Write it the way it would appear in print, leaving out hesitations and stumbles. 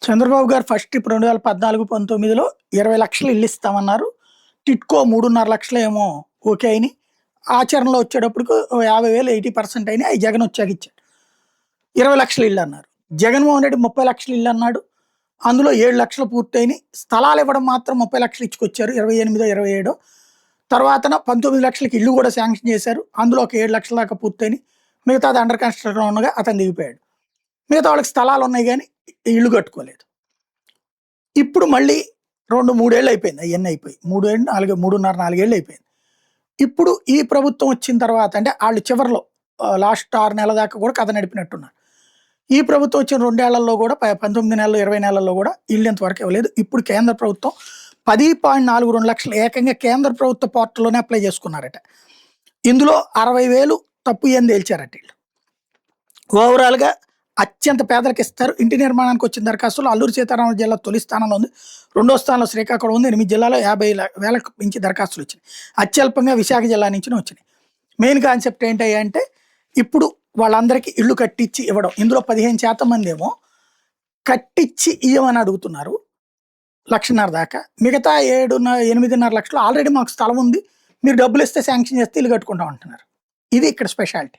చంద్రబాబు గారు first trip 2014, 19లో 20,00,000 ఇల్లు ఇస్తామన్నారు. టిట్కో 3,500,000 ఏమో ఓకే అయినాయి. ఆచరణలో వచ్చేటప్పటికి ఓ 50,000 80% అయినాయి. అయి జగన్ వచ్చాక ఇచ్చాడు. 20,00,000 ఇల్లు అన్నారు. జగన్మోహన్ రెడ్డి 30,00,000 ఇల్లు అన్నాడు. అందులో 7,00,000 పూర్తయినాయి. స్థలాలు ఇవ్వడం మాత్రం 30,00,000 ఇచ్చుకొచ్చారు. 28, 27 తర్వాతన 19,00,000కి ఇల్లు కూడా శాంక్షన్ చేశారు. అందులో ఒక 7,00,000 దాకా పూర్తయినాయి. మిగతాది అండర్ కన్‌స్ట్రక్షన్ ఉండగా అతను దిగిపోయాడు. మిగతా వాళ్ళకి స్థలాలు ఉన్నాయి గానీ ఇల్లు కట్టుకోలేదు. ఇప్పుడు మళ్ళీ 2, 3 ఏళ్ళు అయిపోయింది అయన్నీ అయిపోయి. 3 ఏళ్ళు, 4, 3.5, 4 ఏళ్ళు అయిపోయింది. ఇప్పుడు ఈ ప్రభుత్వం వచ్చిన తర్వాత అంటే ఆళ్ళు చివర్లో లాస్ట్ 6 నెలల దాకా కూడా కథ నడిపినట్టున్నారు. ఈ ప్రభుత్వం వచ్చిన 2 ఏళ్లలో కూడా 19 నెలలు, 20 నెలల్లో కూడా ఇల్లు ఇంతవరకు ఇవ్వలేదు. ఇప్పుడు కేంద్ర ప్రభుత్వం 10.42 లక్షలు ఏకంగా కేంద్ర ప్రభుత్వ పోర్టల్‌లోనే అప్లై చేసుకున్నారట. ఇందులో 60,000 తప్పు అని తేల్చారట ఈళ్ళు. ఓవరాల్‌గా అత్యంత పేదలకు ఇస్తారు. ఇంటి నిర్మాణానికి వచ్చిన దరఖాస్తులు అల్లూరు సీతారామరాజు జిల్లా తొలి స్థానంలో ఉంది. రెండో స్థానంలో శ్రీకాకుళం ఉంది. 8 జిల్లాలో 50,000కు మించి దరఖాస్తులు వచ్చినాయి. అత్యల్పంగా విశాఖ జిల్లా నుంచినే వచ్చినాయి. మెయిన్ కాన్సెప్ట్ ఏంటంటే ఇప్పుడు వాళ్ళందరికీ ఇల్లు కట్టించి ఇవ్వడం. ఇందులో 15% మంది ఏమో కట్టించి ఇయ్యమని అడుగుతున్నారు. 1,50,000 దాకా. మిగతా 8.5 లక్షలు ఆల్రెడీ మాకు స్థలం ఉంది. మీరు డబ్బులు ఇస్తే శాంక్షన్ చేస్తే ఇల్లు కట్టుకుంటాం అంటున్నారు. ఇది ఇక్కడ స్పెషాలిటీ.